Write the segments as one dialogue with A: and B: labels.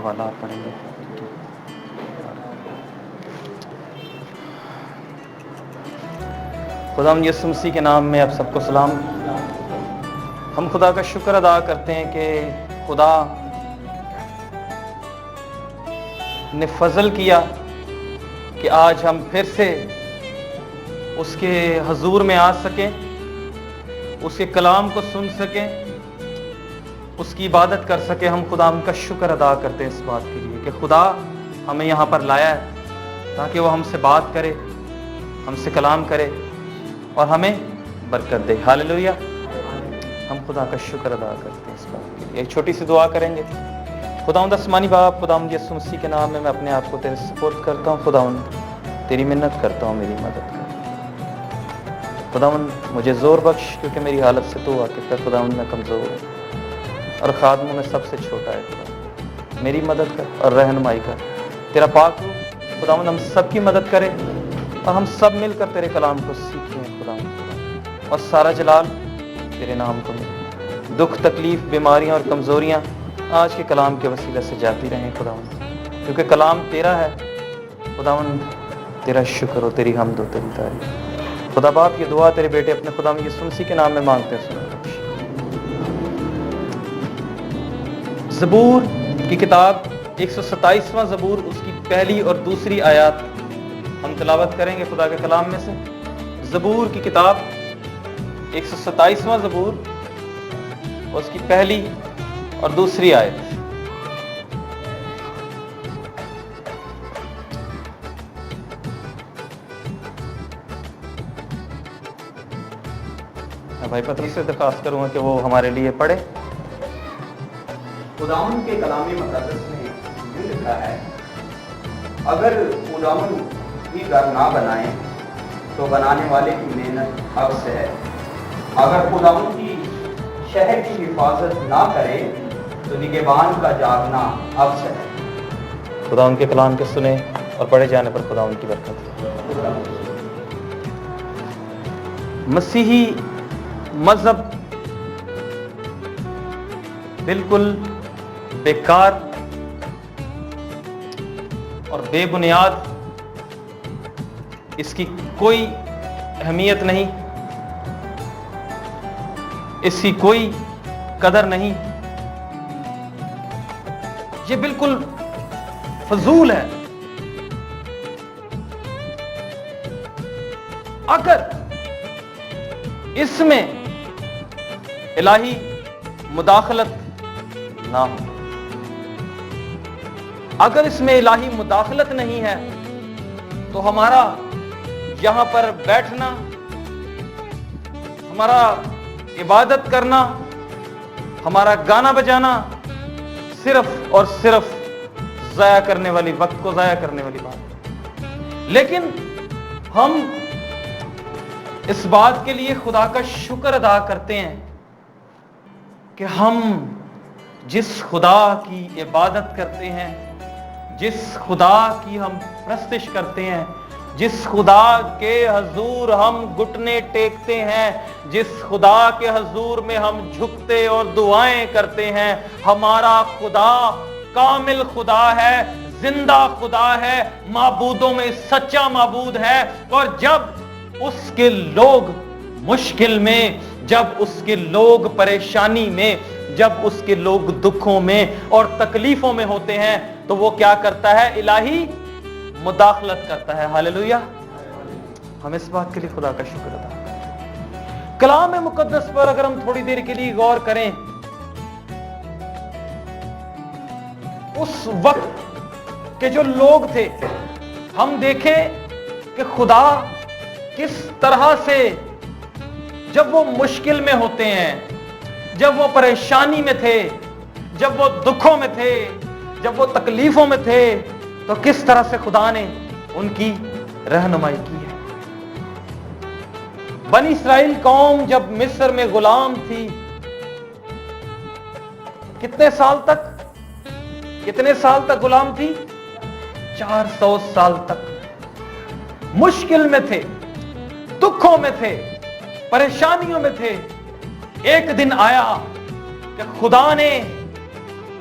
A: حوالہ آپ پڑھیں گے؟ خدا یسوع مسیح کے نام میں آپ سب کو سلام۔ ہم خدا کا شکر ادا کرتے ہیں کہ خدا نے فضل کیا کہ آج ہم پھر سے اس کے حضور میں آ سکیں، اس کے کلام کو سن سکیں، اس کی عبادت کر سکیں۔ ہم خدا کا شکر ادا کرتے ہیں اس بات کے لیے کہ خدا ہمیں یہاں پر لایا ہے تاکہ وہ ہم سے بات کرے، ہم سے کلام کرے اور ہمیں برکت دے۔ ہاللویا۔ ہم خدا کا شکر ادا کرتے ہیں اس بات کے لیے۔ ایک چھوٹی سی دعا کریں گے۔ خداوند آسمانی باپ، خداوند یسوع مسیح کے نام میں اپنے آپ کو تیرے سپرد کرتا ہوں۔ خداوند تیری منت کرتا ہوں، میری مدد کر خداوند، مجھے زور بخش کیونکہ میری حالت سے تو واقف ہے۔ خداوند میں کمزور ہوں اور خادموں میں سب سے چھوٹا ہے۔ خدا میری مدد کر اور رہنمائی کر۔ تیرا پاک روح خداوند ہم سب کی مدد کرے اور ہم سب مل کر تیرے کلام کو سیکھیں خداوند، اور سارا جلال تیرے نام کو ملے۔ دکھ، تکلیف، بیماریاں اور کمزوریاں آج کے کلام کے وسیلے سے جاتی رہیں خداوند، کیونکہ کلام تیرا ہے خداوند۔ تیرا شکر ہو، تیری حمد ہو، تیری تعریف۔ خدا باپ، یہ دعا تیرے بیٹے اپنے خدا یسوع مسیح کے نام میں مانگتے ہیں، سن بخش۔ زبور کی کتاب 127واں زبور، اس کی پہلی اور دوسری آیات ہم تلاوت کریں گے خدا کے کلام میں سے۔ زبور کی کتاب 127واں زبور، اس کی پہلی اور دوسری آیت۔ بھائی پترس سے درخواست کروں گا کہ وہ ہمارے لیے پڑھے۔
B: خداوند کے کلام مقدس میں یہ لکھا ہے، اگر خداوند ہی گھر نہ بنائیں تو بنانے والے کی محنت عبث ہے، اگر خداوند کی شہر کی حفاظت نہ کرے تو نگہبان کا جاگنا عبث ہے۔
A: خدا ان کے کلام کے سنیں اور پڑھے جانے پر خدا ان کی برکت۔ مسیحی مذہب بالکل بیکار اور بے بنیاد، اس کی کوئی اہمیت نہیں، اس کی کوئی قدر نہیں، یہ بالکل فضول ہے۔ اگر اس میں الہی مداخلت نہ ہو، اگر اس میں الہی مداخلت نہیں ہے تو ہمارا یہاں پر بیٹھنا، ہمارا عبادت کرنا، ہمارا گانا بجانا صرف اور صرف ضائع کرنے والی، وقت کو ضائع کرنے والی بات ہے۔ لیکن ہم اس بات کے لیے خدا کا شکر ادا کرتے ہیں کہ ہم جس خدا کی عبادت کرتے ہیں، جس خدا کی ہم پرستش کرتے ہیں، جس خدا کے حضور ہم گھٹنے ٹیکتے ہیں، جس خدا کے حضور میں ہم جھکتے اور دعائیں کرتے ہیں، ہمارا خدا کامل خدا ہے، زندہ خدا ہے، معبودوں میں سچا معبود ہے۔ اور جب اس کے لوگ مشکل میں، جب اس کے لوگ پریشانی میں، جب اس کے لوگ دکھوں میں اور تکلیفوں میں ہوتے ہیں تو وہ کیا کرتا ہے؟ الہی مداخلت کرتا ہے۔ ہاللویہ۔ ہم اس بات کے لیے خدا کا شکر ادا کرتے ہیں۔ کلام مقدس پر اگر ہم تھوڑی دیر کے لیے غور کریں، اس وقت کے جو لوگ تھے، ہم دیکھیں کہ خدا کس طرح سے جب وہ مشکل میں ہوتے ہیں، جب وہ پریشانی میں تھے، جب وہ دکھوں میں تھے، جب وہ تکلیفوں میں تھے، تو کس طرح سے خدا نے ان کی رہنمائی کی ہے۔ بنی اسرائیل قوم جب مصر میں غلام تھی، کتنے سال تک غلام تھی؟ 400 سال تک مشکل میں تھے، دکھوں میں تھے، پریشانیوں میں تھے۔ ایک دن آیا کہ خدا نے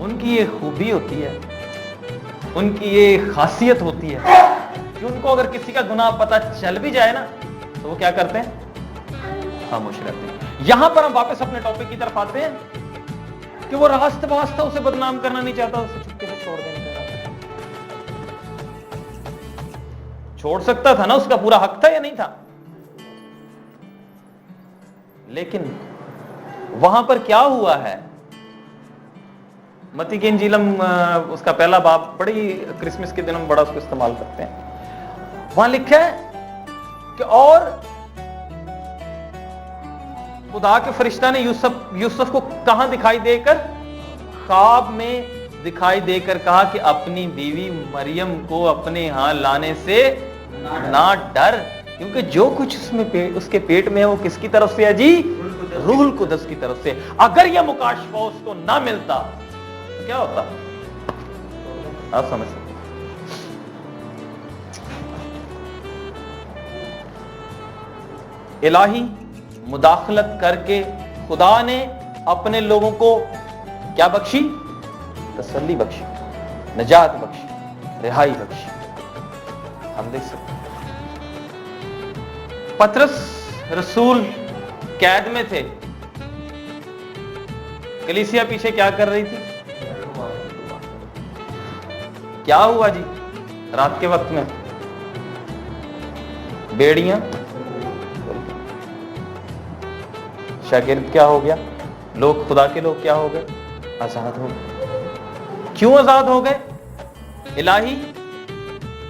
A: ان کی یہ خوبی ہوتی ہے, ان کی یہ خاصیت ہوتی ہے کہ ان کو اگر کسی کا گناہ پتہ چل بھی جائے نا تو وہ کیا کرتے ہیں؟ خاموش رہتے ہیں. یہاں پر ہم واپس اپنے ٹاپک کی طرف آتے ہیں کہ وہ راست واسطہ اسے بدنام کرنا نہیں چاہتا, اسے چپکے سے چھوڑ دینا چاہتا. چھوڑ سکتا تھا نا, اس کا پورا حق تھا یا نہیں تھا؟ لیکن وہاں پر کیا ہوا ہے؟ متی کی انجیل ہم اس کا پہلا باب بڑی کرسمس کے دنوں میں بڑا اس کو استعمال کرتے ہیں. وہاں لکھا ہے کہ اور خدا کے فرشتہ نے یوسف کو کہاں دکھائی دے کر؟ خواب میں دکھائی دے کر کہا کہ اپنی بیوی مریم کو اپنے ہاں لانے سے نہ ڈر, کیونکہ جو کچھ اس کے پیٹ میں ہے وہ کس کی طرف سے ہے جی؟ روح القدس کی طرف سے. اگر یہ مکاشفہ اس کو نہ ملتا تو کیا ہوتا؟ آپ سمجھ سکتے. الہی مداخلت کر کے خدا نے اپنے لوگوں کو کیا بخشی؟ تسلی بخشی, نجات بخشی, رہائی بخشی. ہم دیکھ سکتے ہیں پطرس رسول قید میں تھے, کلیسیا پیچھے کیا کر رہی تھی؟ کیا ہوا جی رات کے وقت میں؟ بیڑیاں, شاگرد کیا ہو گیا, لوگ خدا کے لوگ کیا ہو گئے؟ آزاد ہو گئے. کیوں آزاد ہو گئے؟ الہی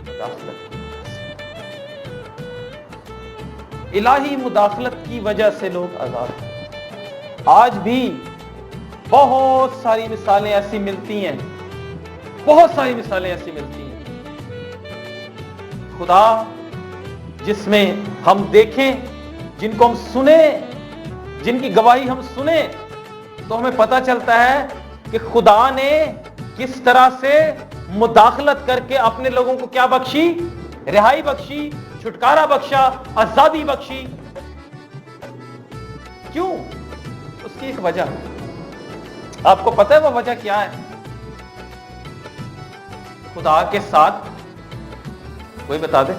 A: مداخلت کی, الہی مداخلت کی وجہ سے لوگ آزاد ہوئے. آج بھی بہت ساری مثالیں ایسی ملتی ہیں, بہت ساری مثالیں ایسی ملتی ہیں خدا جس میں ہم دیکھیں, جن کو ہم سنیں, جن کی گواہی ہم سنیں تو ہمیں پتہ چلتا ہے کہ خدا نے کس طرح سے مداخلت کر کے اپنے لوگوں کو کیا بخشی؟ رہائی بخشی, چھٹکارا بخشا, آزادی بخشی. کیوں؟ اس کی ایک وجہ, آپ کو پتہ ہے وہ وجہ کیا ہے؟ خدا کے ساتھ کوئی بتا دے,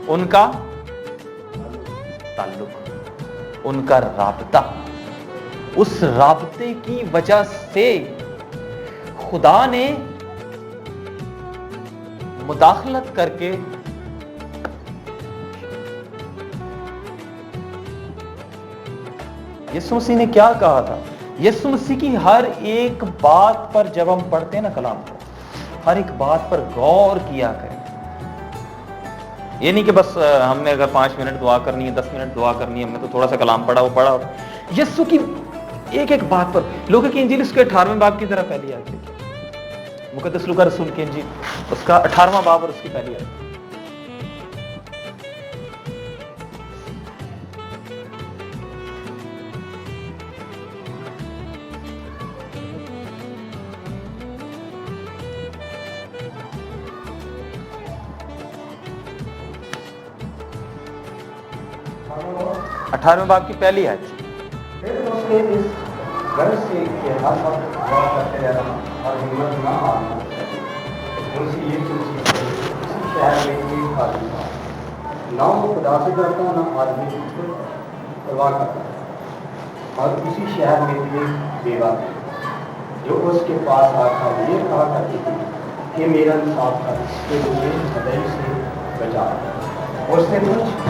A: ان کا تعلق, ان کا رابطہ. اس رابطے کی وجہ سے خدا نے مداخلت کر کے یسوع مسیح نے کیا کہا تھا؟ یسوع مسیح کی ہر ایک بات پر جب ہم پڑھتے ہیں نا کلام کو, ہر ایک بات پر غور کیا کریں. یہ نہیں کہ بس ہم نے اگر 5 منٹ دعا کرنی ہے, 10 منٹ دعا کرنی ہے, ہم نے تو تھوڑا سا کلام پڑھا, وہ پڑھا. یسوع کی ایک ایک بات پر. لوکا کی انجیل اس کے 18ویں باب کی طرح پہلی آیت لکھی, مقدس لوکا رسول کی انجیل اس کا 18واں باب اور اس کی پہلی آیت. اٹھارہویں باب کی پہلی آیت.
B: پھر اس نے اس غرض سے کہ ہر وقت دعا کرتے رہنا اور ہمت نہ ہارنا چاہیے. ان سے یہ چیز اسی شہر میں ایک آدمی تھا, نہ وہ خدا سے ڈرتا نہ آدمی کی پرواہ کرتا, اور اسی شہر میں ایک بیوہ تھی جو اس کے پاس آ کر یہ کہا کرتی تھی کہ میرا انصاف کر کہ مجھے بدئی سے بچا. اس نے کچھ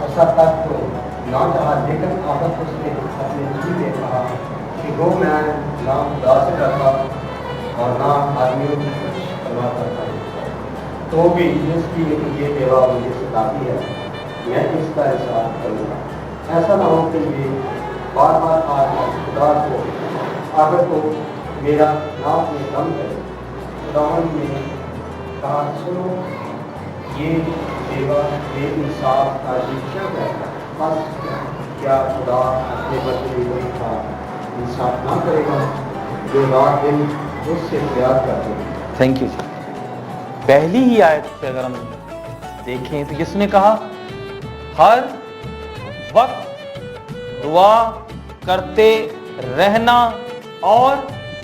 B: عرصہ تک تو نہ چاہا, لیکن آخر اس نے اپنے جی میں کہا کہ وہ میں نہ خدا سے ڈرتا اور نہ آدمیوں کی کچھ پرواہ کرتا ہوں, تو بھی جس کی یہ بیوہ مجھے ستاتی ہے میں اس کا احساس کروں گا. ایسا نہ ہو کہ یہ بار بار آدمی خدا کو آخر کو میرا ناپ میں کم کرے. خداوند نے کہا سنو, یہ بیوہ بے انصاف کا کیا کہتا ہے, بس کیا خدا اپنے بندے کا انصاف نہ کرے گا جو رات دن اس سے پیار کرتے ہیں.
A: Thank you. پہلی ہی آیت سے اگر ہم دیکھیں تو جس نے کہا ہر وقت دعا کرتے رہنا اور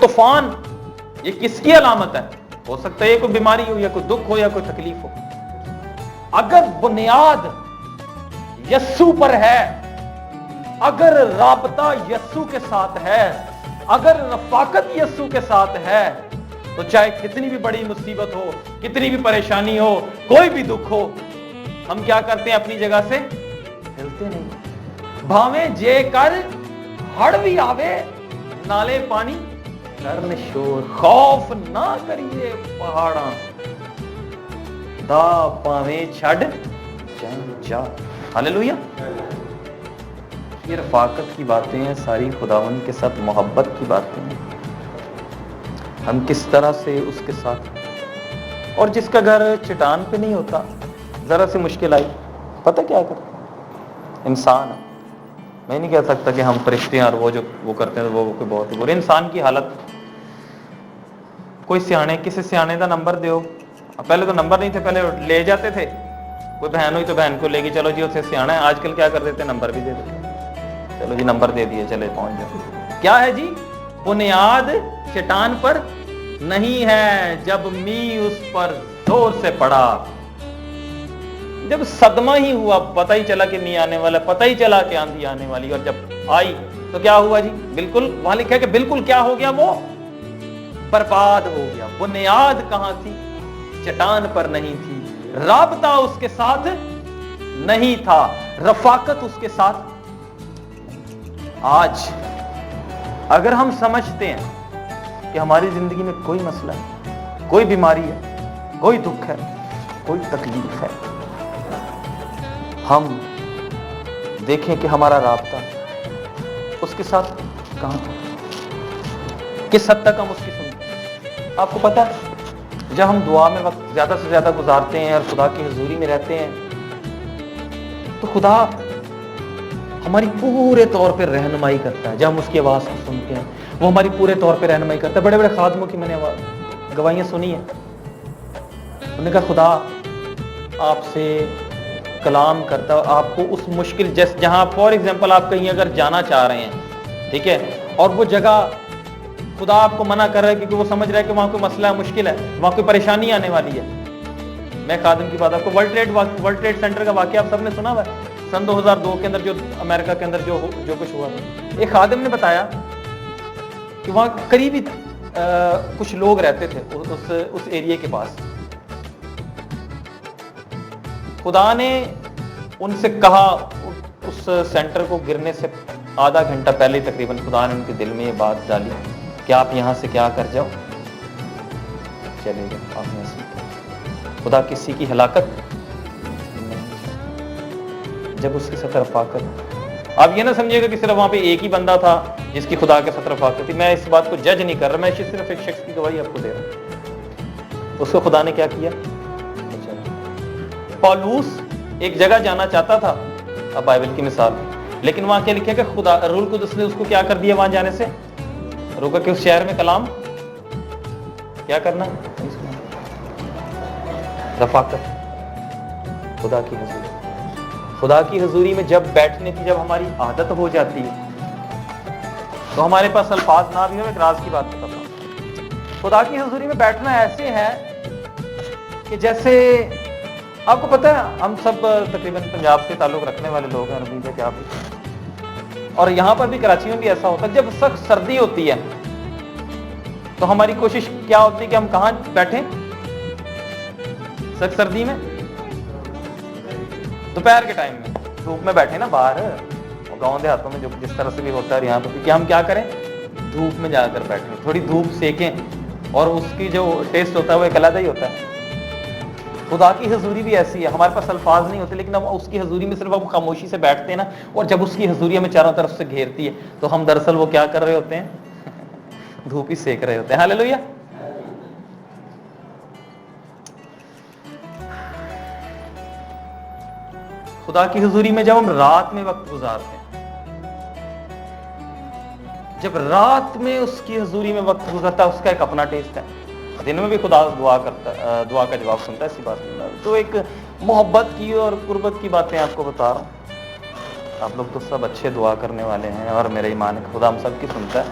A: طوفان یہ کس کی علامت ہے؟ ہو سکتا ہے یہ کوئی بیماری ہو یا کوئی دکھ ہو یا کوئی تکلیف ہو. اگر بنیاد یسوع پر ہے، اگر رابطہ یسوع کے ساتھ ہے، اگر رفاقت یسوع کے ساتھ ہے، تو چاہے کتنی بھی بڑی مصیبت ہو، کتنی بھی پریشانی ہو، کوئی بھی دکھ ہو، ہم کیا کرتے ہیں؟ اپنی جگہ سے ہلتے نہیں. بھاویں جے کر ہڑ بھی آوے نالے پانی کرن شور، خوف نہ کریے پہاڑاں دا پاویں چھڈ جا. ہاللویا. یہ رفاقت کی باتیں ہیں، ساری خداوند کے ساتھ محبت کی باتیں ہیں. ہم کس طرح سے اس کے ساتھ، اور جس کا گھر چٹان پہ نہیں ہوتا، ذرا سی مشکل آئی پتہ کیا کرتا؟ انسان ہے. میں نہیں کہہ سکتا کہ ہم فرشتے ہیں اور وہ جو وہ کرتے ہیں وہ کوئی بہت ہی برے. انسان کی حالت، کوئی سیانے کسی سیانے کا نمبر دیو، پہلے تو نمبر نہیں تھے، پہلے لے جاتے تھے، کوئی بہن ہوئی تو بہن کو لے گی، چلو جی اسے سیانا ہے. آج کل کیا کر دیتے ہیں؟ نمبر بھی دے دیتے، چلو جی نمبر دے دیے، چلے پہنچ جاؤ. کیا ہے جی؟ بنیاد چٹان پر نہیں ہے. جب می اس پر زور سے پڑا، جب صدمہ ہی ہوا، پتہ ہی چلا کہ می آنے والا، پتہ ہی چلا کہ آندھی آنے والی، اور جب آئی تو کیا ہوا جی؟ بالکل وہاں لکھا ہے کہ بالکل کیا ہو گیا؟ وہ برباد ہو گیا. بنیاد کہاں تھی؟ چٹان پر نہیں تھی. رابطہ اس کے ساتھ نہیں تھا، رفاقت اس کے ساتھ. آج اگر ہم سمجھتے ہیں کہ ہماری زندگی میں کوئی مسئلہ ہے، کوئی بیماری ہے، کوئی دکھ ہے، کوئی تکلیف ہے، ہم دیکھیں کہ ہمارا رابطہ اس کے ساتھ کہاں تھا، کس حد تک ہم اس کی سنتے. آپ کو پتہ ہے جب ہم دعا میں وقت زیادہ سے زیادہ گزارتے ہیں اور خدا کی حضوری میں رہتے ہیں، تو خدا ہماری پورے طور پہ رہنمائی کرتا ہے. جب ہم اس کی آواز کو سنتے ہیں، وہ ہماری پورے طور پہ رہنمائی کرتا ہے. بڑے بڑے خادموں کی میں نے گواہیاں سنی ہیں، انہوں نے کہا خدا آپ سے کلام کرتا ہے، آپ کو اس مشکل جہاں فار ایگزامپل آپ کہیں اگر جانا چاہ رہے ہیں، ٹھیک ہے، اور وہ جگہ خدا آپ کو منع کر رہا ہے کیونکہ وہ سمجھ رہا ہے کہ وہاں کوئی مسئلہ ہے، مشکل ہے، وہاں کوئی پریشانی آنے والی ہے. میں خادم کی بات، آپ کو ورلڈ ٹریڈ سینٹر کا واقعہ آپ سب نے سنا ہوا ہے، سن 2002 کے اندر جو امریکہ کے اندر جو کچھ ہوا تھا. ایک خادم نے بتایا کہ وہاں قریبی کچھ لوگ رہتے تھے اس ایریے کے پاس. خدا نے ان سے کہا، اس سینٹر کو گرنے سے آدھا گھنٹہ پہلے تقریباً خدا نے ان کے دل میں یہ بات ڈالی کہ آپ یہاں سے کیا کر جاؤ، چلے جاؤ آپ یہاں سے. خدا کسی کی ہلاکت جب اس کی ساتھ رفاقت. آپ یہ نہ سمجھیے گا کہ صرف وہاں پہ ایک ہی بندہ تھا جس کی خدا کے ساتھ رفاقت تھی. میں اس بات کو جج نہیں کر رہا، میں صرف ایک شخص کی گواہی آپ کو دے رہا ہوں. اس کو خدا نے کیا کیا؟ پالوس ایک جگہ جانا چاہتا تھا، اب بائبل کی مثال، لیکن وہاں کیا لکھا کہ خدا روح القدس نے اس کو کیا کر دیا وہاں جانے سے روکا کہ اس شہر میں کلام کیا کرنا؟ رفاقت. خدا کی حضوری، خدا کی حضوری میں جب بیٹھنے کی جب ہماری عادت ہو جاتی ہے تو ہمارے پاس الفاظ نہ بھی ہو. ایک راز کی بات بتاتا ہوں. خدا کی حضوری میں بیٹھنا ایسے ہے کہ جیسے آپ کو پتہ ہے ہم سب تقریباً پنجاب سے تعلق رکھنے والے لوگ ہیں، امید ہے کہ آپ بھی، اور یہاں پر بھی کراچی میں بھی ایسا ہوتا ہے جب سخت سردی ہوتی ہے تو ہماری کوشش کیا ہوتی ہے کہ ہم کہاں بیٹھیں؟ سخت سردی میں دوپہر کے ٹائم میں دھوپ میں بیٹھے نا باہر، گاؤں دیہاتوں میں جو جس طرح سے بھی ہوتا ہے یہاں پر کہ ہم کیا کریں؟ دھوپ میں جا کر بیٹھیں، تھوڑی دھوپ سیکیں، اور اس کی جو ٹیسٹ ہوتا ہے وہ ایک علیحدہ ہی ہوتا ہے. خدا کی حضوری بھی ایسی ہے، ہمارے پاس الفاظ نہیں ہوتے لیکن ہم اس کی حضوری میں صرف ہم خاموشی سے بیٹھتے ہیں نا، اور جب اس کی حضوری ہمیں چاروں طرف سے گھیرتی ہے تو ہم دراصل وہ کیا کر رہے ہوتے ہیں؟ دھوپ ہی سیک رہے ہوتے ہیں. ہاللیلویا. خدا کی حضوری میں جب ہم رات میں وقت گزارتے ہیں، جب رات میں اس کی حضوری میں وقت گزرتا ہے، اس کا ایک اپنا ٹیسٹ ہے. دن میں بھی خدا دعا کرتا ہے، دعا کا جواب سنتا ہے، ایسی بات نہیں. تو ایک محبت کی اور قربت کی باتیں آپ کو بتا رہا ہوں. آپ لوگ تو سب اچھے دعا کرنے والے ہیں اور میرا ایمان ہے خدا ہم سب کی سنتا ہے.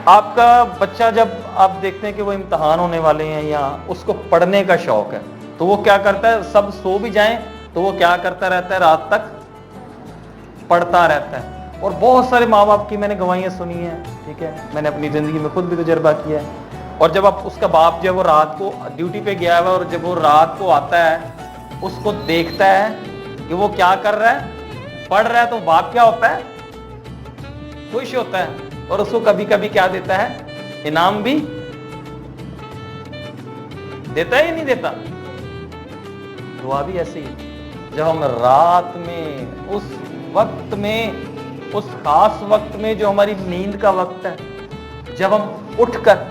A: آپ کا بچہ جب آپ دیکھتے ہیں کہ وہ امتحان ہونے والے ہیں یا اس کو پڑھنے کا شوق ہے تو وہ کیا کرتا ہے, سب سو بھی جائیں تو وہ کیا کرتا رہتا ہے, رات تک پڑھتا رہتا ہے. اور بہت سارے ماں باپ کی میں نے گواہیاں سنی ہیں, ٹھیک ہے, میں نے اپنی زندگی میں خود بھی تجربہ کیا ہے. اور جب آپ اس کا باپ جو وہ رات کو ڈیوٹی پہ گیا ہوا ہے اور جب وہ رات کو آتا ہے اس کو دیکھتا ہے کہ وہ کیا کر رہا ہے, پڑھ رہا ہے, تو باپ کیا ہوتا ہے, خوش ہوتا ہے اور اس کو کبھی کبھی کیا دیتا ہے, انعام بھی دیتا ہے یا نہیں دیتا. دعا بھی ایسی ہے, جب ہم رات میں اس وقت میں, اس خاص وقت میں جو ہماری نیند کا وقت ہے, جب ہم اٹھ کر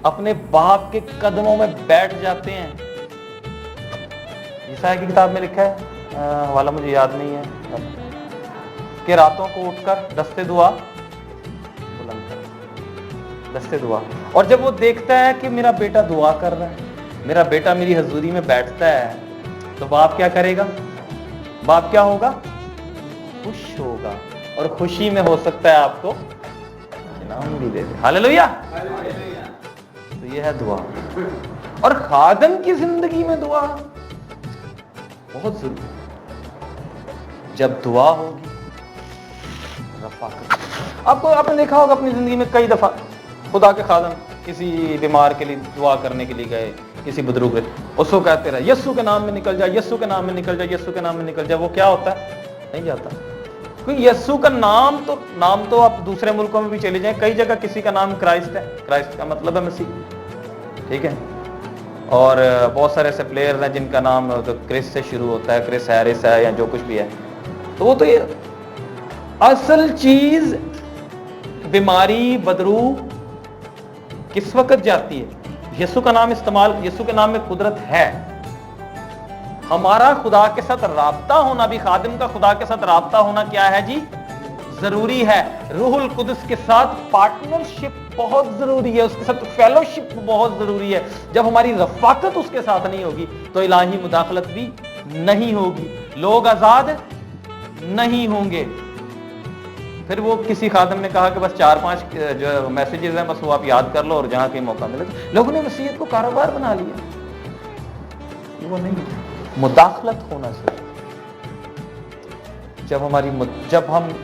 A: اپنے باپ کے قدموں میں بیٹھ جاتے ہیں. عیسائی کی کتاب میں لکھا ہے, حوالہ مجھے یاد نہیں ہے, کہ راتوں کو اٹھ کر دستے دعا بلند کر, دستے دعا. اور جب وہ دیکھتا ہے کہ میرا بیٹا دعا کر رہا ہے, میرا بیٹا میری حضوری میں بیٹھتا ہے, تو باپ کیا کرے گا, باپ کیا ہوگا, خوش ہوگا. اور خوشی میں ہو سکتا ہے آپ کو انعام بھی دے دے. ہاللیلویا. تو یہ ہے دعا. اور خادم کی زندگی میں دعا بہت ضروری ہے. جب دعا ہوگی رفاقت. آپ نے دیکھا ہوگا اپنی زندگی میں کئی دفعہ خدا کے خادم کسی بیمار کے لیے دعا کرنے کے لیے گئے, کسی بزرگ کے, اس کو کہتے رہے یسوع کے نام میں نکل جائے, یسوع کے نام میں نکل جائے, یسوع کے نام میں نکل جائے. وہ کیا ہوتا ہے, نہیں جاتا. کیونکہ یسوع کا نام تو آپ دوسرے ملکوں میں بھی چلے جائیں, کئی جگہ کسی کا نام کرائسٹ ہے, کرائسٹ کا مطلب ہے مسیح, ٹھیک ہے. اور بہت سارے ایسے پلیئر ہیں جن کا نام کرس سے شروع ہوتا ہے, کرس ہیرس ہے یا جو کچھ بھی ہے. تو وہ تو یہ اصل چیز بیماری بدرو کس وقت جاتی ہے, یسوع کا نام استعمال, یسوع کے نام میں قدرت ہے. ہمارا خدا کے ساتھ رابطہ ہونا بھی, خادم کا خدا کے ساتھ رابطہ ہونا کیا ہے جی, ضروری ہے. روح القدس کے ساتھ پارٹنرشپ بہت ضروری ہے, اس کے ساتھ فیلوشپ بہت ضروری ہے. جب ہماری رفاقت اس کے ساتھ نہیں ہوگی تو الہی مداخلت بھی نہیں ہوگی, لوگ آزاد نہیں ہوں گے. پھر وہ کسی خادم نے کہا کہ بس 4-5 جو میسیجز ہیں بس وہ آپ یاد کر لو اور جہاں کہیں موقع ملے. لوگوں نے وصیت کو کاروبار بنا لیا. وہ نہیں, مداخلت ہونا چاہیے.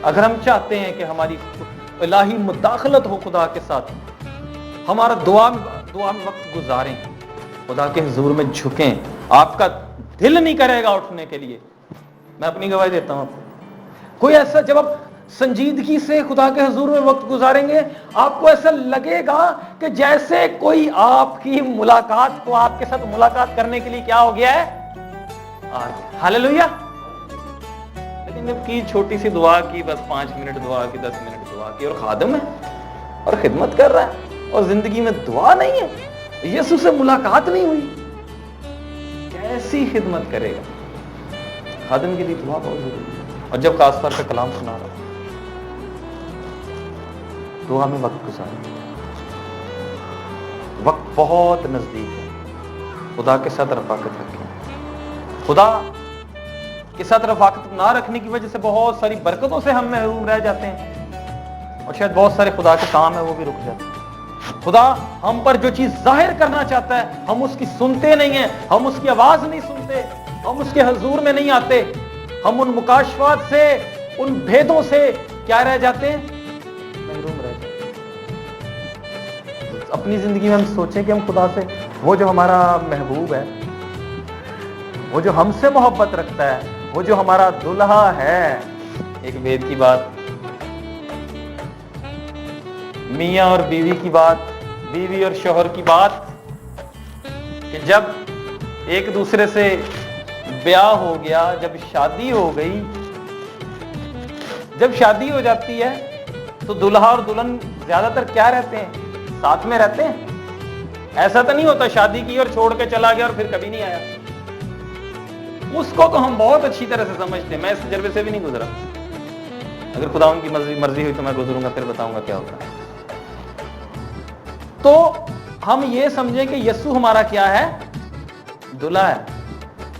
A: اگر ہم چاہتے ہیں کہ ہماری الہی مداخلت ہو خدا کے ساتھ, ہمارا دعا میں وقت گزاریں, خدا کے حضور میں جھکیں, آپ کا دل نہیں کرے گا اٹھنے کے لیے. میں اپنی گواہی دیتا ہوں آپ کو. کوئی ایسا, جب آپ سنجیدگی سے خدا کے حضور میں وقت گزاریں گے, آپ کو ایسا لگے گا کہ جیسے کوئی آپ کی ملاقات کو, آپ کے ساتھ ملاقات کرنے کے لیے کیا ہو گیا ہے, ہاللیلویا. لیکن جب کی چھوٹی سی دعا کی, بس 5 منٹ دعا کی, 10 منٹ دعا کی, اور خادم ہے اور خدمت کر رہا ہے اور زندگی میں دعا نہیں ہے, یسوع سے ملاقات نہیں ہوئی, کیسی خدمت کرے گا. خادم کے لیے دعا بہت ضروری ہے. اور جب خاص طور پہ کلام سنا رہا ہوں, دعا میں وقت گزاریں. وقت بہت نزدیک ہے, خدا کے ساتھ رفاقت رکھیں. خدا کے ساتھ رفاقت نہ رکھنے کی وجہ سے بہت ساری برکتوں سے ہم محروم رہ جاتے ہیں, اور شاید بہت سارے خدا کے کام ہیں وہ بھی رک جاتے ہیں. خدا ہم پر جو چیز ظاہر کرنا چاہتا ہے ہم اس کی سنتے نہیں ہیں, ہم اس کی آواز نہیں سنتے, ہم اس کے حضور میں نہیں آتے, ہم ان مکاشفات سے, ان بھیدوں سے کیا رہ جاتے ہیں, محروم رہ جاتے ہیں. اپنی زندگی میں ہم سوچیں کہ ہم خدا سے, وہ جو ہمارا محبوب ہے, وہ جو ہم سے محبت رکھتا ہے, وہ جو ہمارا دلہا ہے. ایک وید کی بات, میاں اور بیوی کی بات, بیوی اور شوہر کی بات, کہ جب ایک دوسرے سے بیاہ ہو گیا, جب شادی ہو گئی, جب شادی ہو جاتی ہے تو دلہا اور دلہن زیادہ تر کیا رہتے ہیں, ساتھ میں رہتے ہیں. ایسا تو نہیں ہوتا شادی کی اور چھوڑ کے چلا گیا اور پھر کبھی نہیں آیا. اس کو تو ہم بہت اچھی طرح سے سمجھتے ہیں. میں اس تجربے سے بھی نہیں گزرا, اگر خدا ان کی مرضی ہوئی تو میں گزروں گا, پھر بتاؤں گا کیا ہوتا ہے. تو ہم یہ سمجھیں کہ یسوع ہمارا کیا ہے, دلہا ہے.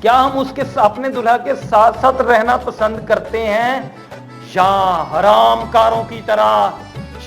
A: کیا ہم اس کے اپنے دلہا کے ساتھ ساتھ رہنا پسند کرتے ہیں, یا حرام کاروں کی طرح